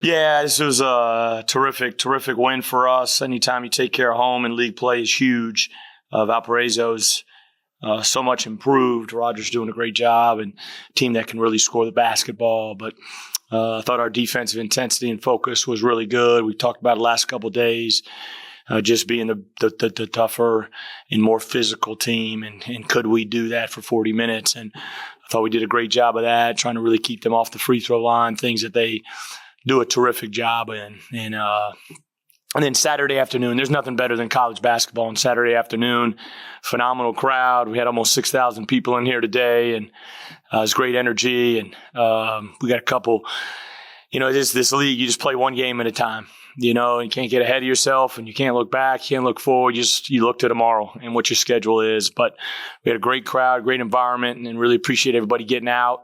Yeah, this was a terrific win for us. Anytime you take care of home in league play is huge. Valparaiso's so much improved. Roger's doing a great job, and a team that can really score the basketball. But I thought our defensive intensity and focus was really good. We talked about it the last couple of days, just being the tougher and more physical team, and could we do that for 40 minutes? And I thought we did a great job of that, trying to really keep them off the free throw line, things that they do a terrific job in. And then Saturday afternoon, there's nothing better than college basketball on Saturday afternoon. Phenomenal crowd. We had almost 6,000 people in here today, and it was great energy. And we got a couple, this league, you just play one game at a time. You can't get ahead of yourself, and you can't look back, you can't look forward. You look to tomorrow and what your schedule is. But we had a great crowd, great environment, and really appreciate everybody getting out.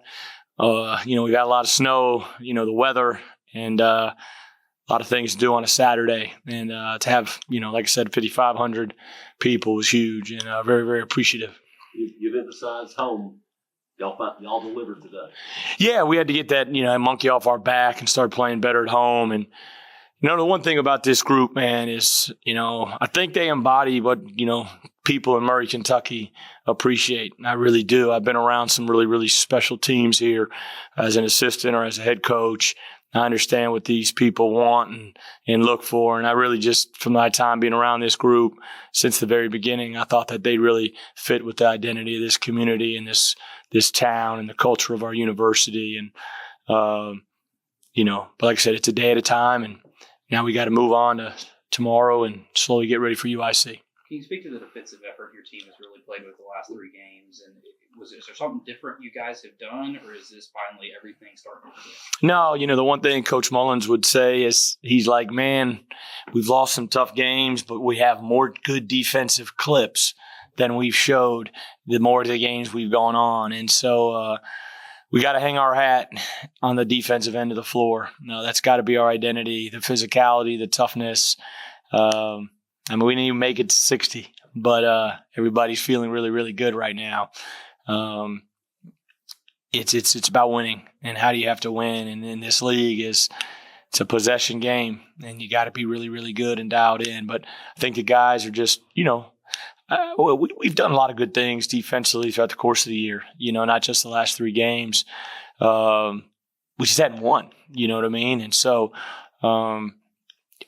We got a lot of snow, the weather, and a lot of things to do on a Saturday. And to have, like I said, 5,500 people was huge, and very, very appreciative. You've emphasized home. Y'all delivered today. Yeah, we had to get that, monkey off our back and start playing better at home. And, the one thing about this group, man, is, I think they embody what, people in Murray, Kentucky appreciate. And I really do. I've been around some really, really special teams here as an assistant or as a head coach. I understand what these people want and look for. And I really just, from my time being around this group since the very beginning, I thought that they really fit with the identity of this community and this town and the culture of our university. And, but like I said, it's a day at a time. And now we got to move on to tomorrow and slowly get ready for UIC. Can you speak to the defensive effort your team has really played with the last 3 games? And is there something different you guys have done, or is this finally everything starting to click? No, the one thing Coach Mullins would say is he's like, man, we've lost some tough games, but we have more good defensive clips than we've showed the more of the games we've gone on. And so we got to hang our hat on the defensive end of the floor. No, that's got to be our identity, the physicality, the toughness. We didn't even make it to 60, but everybody's feeling really, really good right now. It's about winning, and how do you have to win? And in this league it's a possession game, and you got to be really, really good and dialed in. But I think the guys are just, we've done a lot of good things defensively throughout the course of the year. Not just the last 3 games. We just hadn't won. You know what I mean? And so.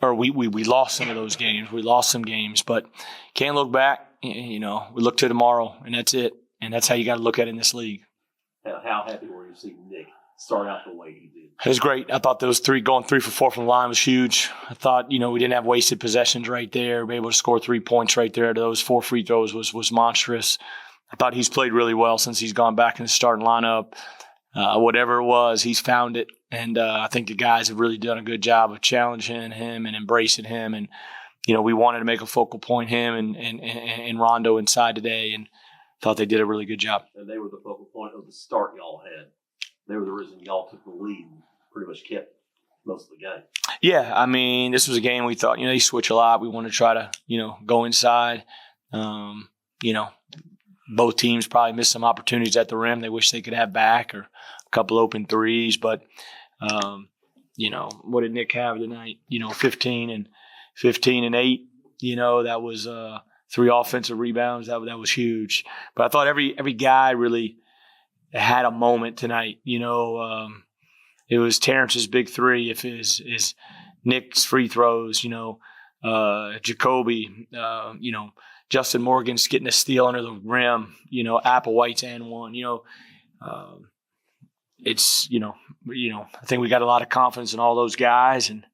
We lost some of those games. We lost some games, but can't look back. We look to tomorrow, and that's it. And that's how you got to look at it in this league. How happy were you seeing Nick start out the way he did? It was great. I thought those 3 going 3 for 4 from the line was huge. I thought, we didn't have wasted possessions right there. Be able to score 3 points right there to those 4 free throws was monstrous. I thought he's played really well since he's gone back in the starting lineup. Whatever it was, he's found it. And I think the guys have really done a good job of challenging him and embracing him. And, we wanted to make a focal point him and Rondo inside today, and thought they did a really good job. And they were the focal point of the start y'all had. They were the reason y'all took the lead and pretty much kept most of the game. Yeah, this was a game we thought, they switch a lot. We want to try to, go inside. Both teams probably missed some opportunities at the rim they wish they could have back, or a couple open threes. But, what did Nick have tonight? 15 and 8. That was 3 offensive rebounds. That was huge. But I thought every guy really had a moment tonight. It was Terrence's big 3. If is Nick's free throws. Jacoby. Justin Morgan's getting a steal under the rim. Applewhite's and one. It's I think we got a lot of confidence in all those guys, and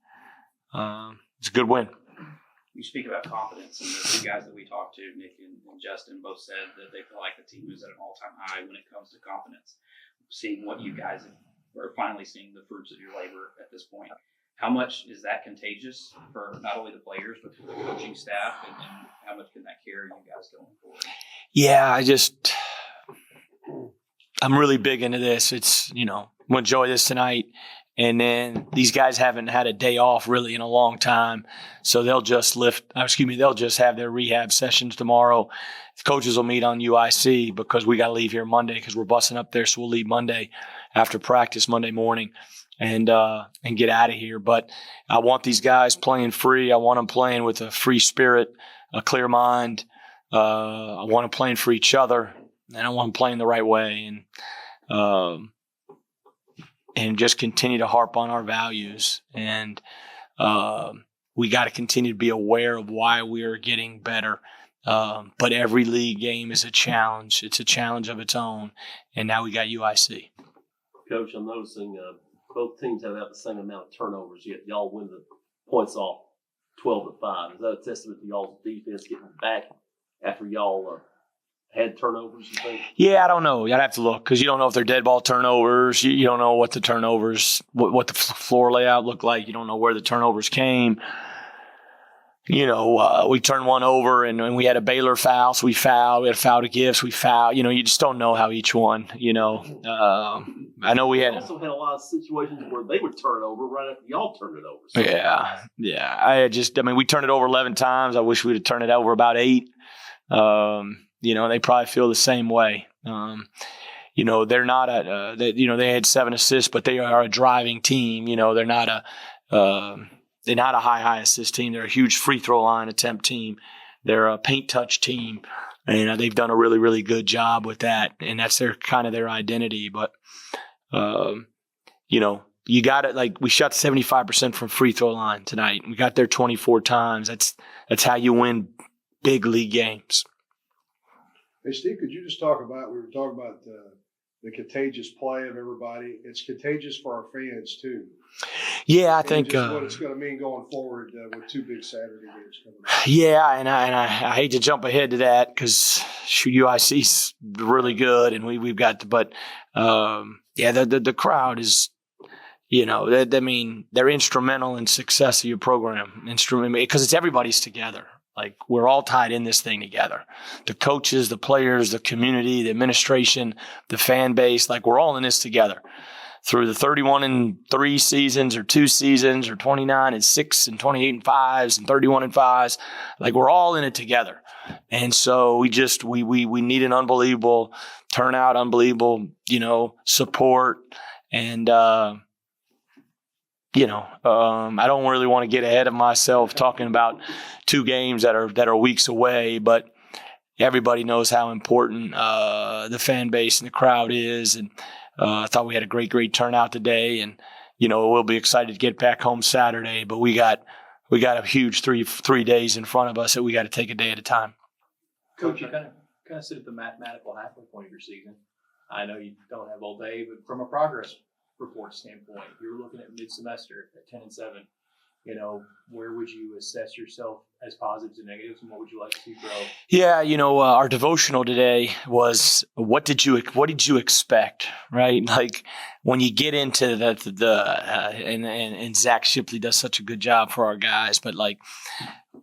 it's a good win. You speak about confidence, and the 2 guys that we talked to, Nick and Justin, both said that they feel like the team is at an all-time high when it comes to confidence. Seeing what you guys are finally seeing the fruits of your labor at this point. How much is that contagious for not only the players but for the coaching staff, and how much can that carry you guys going forward? Yeah, I'm really big into this. It's, we'll enjoy this tonight. And then these guys haven't had a day off really in a long time. So they'll just they'll just have their rehab sessions tomorrow. The coaches will meet on UIC because we got to leave here Monday because we're busing up there. So we'll leave Monday after practice Monday morning. and get out of here. But I want these guys playing free. I want them playing with a free spirit, a clear mind. I want them playing for each other, and I want them playing the right way, and just continue to harp on our values. And we got to continue to be aware of why we are getting better. But every league game is a challenge. It's a challenge of its own. And now we got UIC. Coach, I'm noticing both teams have about the same amount of turnovers, yet y'all win the points off 12-5. Is that a testament to y'all's defense getting back after y'all had turnovers, you think? Yeah, I don't know. I'd have to look because you don't know if they're dead ball turnovers. You don't know what the turnovers, what the floor layout looked like. You don't know where the turnovers came. We turned one over and we had a Baylor foul, so we fouled. We had a foul to give, so we fouled. You just don't know how each one, I know we had also had a lot of situations where they would turn it over right after y'all turned it over. So. Yeah. We turned it over 11 times. I wish we'd have turned it over about 8. They probably feel the same way. They're not they had 7 assists, but they are a driving team. They're not a high assist team. They're a huge free throw line attempt team. They're a paint touch team, and they've done a really, really good job with that. And that's their identity. But you got it. We shot 75% from free throw line tonight. We got there 24 times. That's how you win big league games. Hey, Steve, could you just we were talking about the contagious play of everybody. It's contagious for our fans, too. Yeah, I think what it's going to mean going forward with 2 big Saturday games coming up. Yeah, and I hate to jump ahead to that because UIC's really good, and we've got the crowd is, they're instrumental in success of your program. Because it's everybody's together. We're all tied in this thing together. The coaches, the players, the community, the administration, the fan base, we're all in this together. Through the 31-3 seasons or 2 seasons or 29-6 and 28-5s and 31-5s, we're all in it together. And so we need an unbelievable turnout, unbelievable, support. And, I don't really want to get ahead of myself talking about 2 games that are weeks away, but everybody knows how important the fan base and the crowd is. And I thought we had a great turnout today, and we'll be excited to get back home Saturday. But we got a huge three days in front of us that we got to take a day at a time. Coach, you kind of sit at the mathematical halfway point of your season. I know you don't have all day, but from a progress report standpoint, you're looking at mid-semester at 10-7. Where would you assess yourself as positives and negatives, and what would you like to see grow? Yeah, our devotional today was what did you expect, right? When you get into and Zach Shipley does such a good job for our guys, but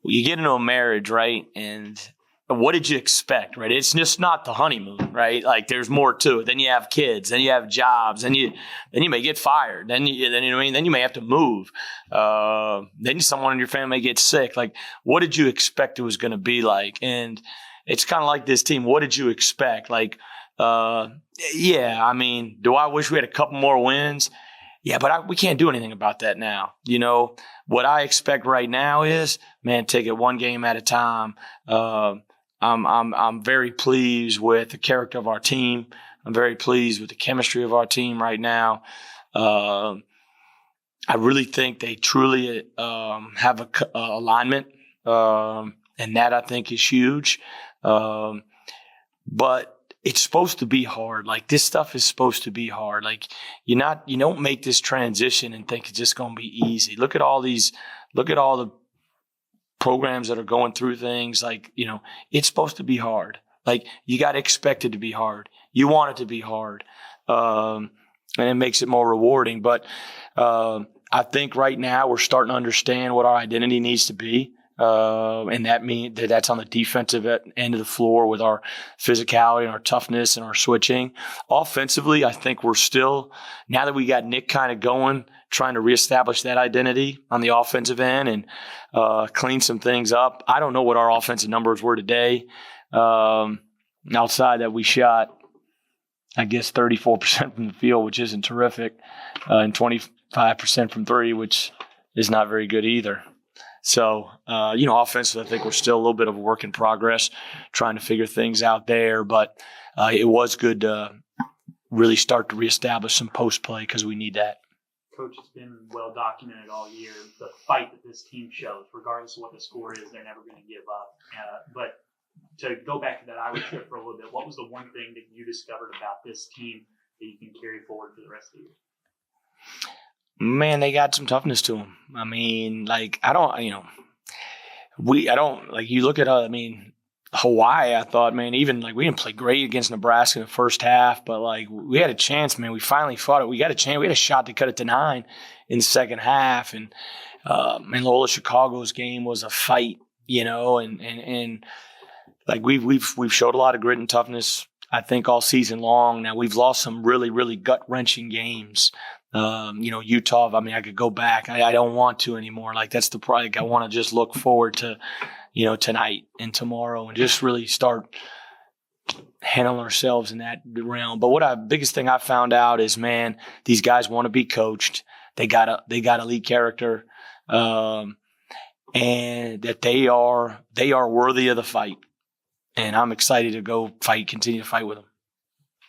you get into a marriage, right? And what did you expect, right? It's just not the honeymoon, right? There's more to it. Then you have kids, then you have jobs, then you may get fired, then you may have to move. Then someone in your family may get sick. What did you expect it was going to be like? And it's kind of like this team. What did you expect? Do I wish we had a couple more wins? Yeah, but we can't do anything about that now. What I expect right now is, man, take it one game at a time. I'm very pleased with the character of our team. I'm very pleased with the chemistry of our team right now. I really think they truly have a alignment, and that I think is huge. But it's supposed to be hard. This stuff is supposed to be hard. You don't make this transition and think it's just going to be easy. Look at all the programs that are going through things it's supposed to be hard. You got to expect it to be hard. You want it to be hard. And it makes it more rewarding. But I think right now we're starting to understand what our identity needs to be. And that means that's on the defensive end of the floor with our physicality and our toughness and our switching. Offensively, I think we're still, now that we got Nick kind of going, trying to reestablish that identity on the offensive end and clean some things up. I don't know what our offensive numbers were today. Outside that we shot, I guess, 34% from the field, which isn't terrific, and 5% from three, which is not very good either. So, offensively, I think we're still a little bit of a work in progress, trying to figure things out there. But it was good to really start to reestablish some post play because we need that. Coach, it's been well documented all year, the fight that this team shows, regardless of what the score is, they're never going to give up. But to go back to that Iowa trip for a little bit, what was the one thing that you discovered about this team that you can carry forward for the rest of the year? Man, they got some toughness to them. I mean, you look at, Hawaii, I thought, man, even we didn't play great against Nebraska in the first half, but we had a chance, man. We finally fought it. We got a chance. We had a shot to cut it to 9 in the second half. And, Loyola Chicago's game was a fight, and we've showed a lot of grit and toughness, I think, all season long. Now we've lost some really, really gut wrenching games. Utah, I could go back. I don't want to anymore. That's the product. I want to just look forward to, tonight and tomorrow and just really start handling ourselves in that realm. But biggest thing I found out is, man, these guys want to be coached. They got elite character, and that they are worthy of the fight. And I'm excited to go continue to fight with them.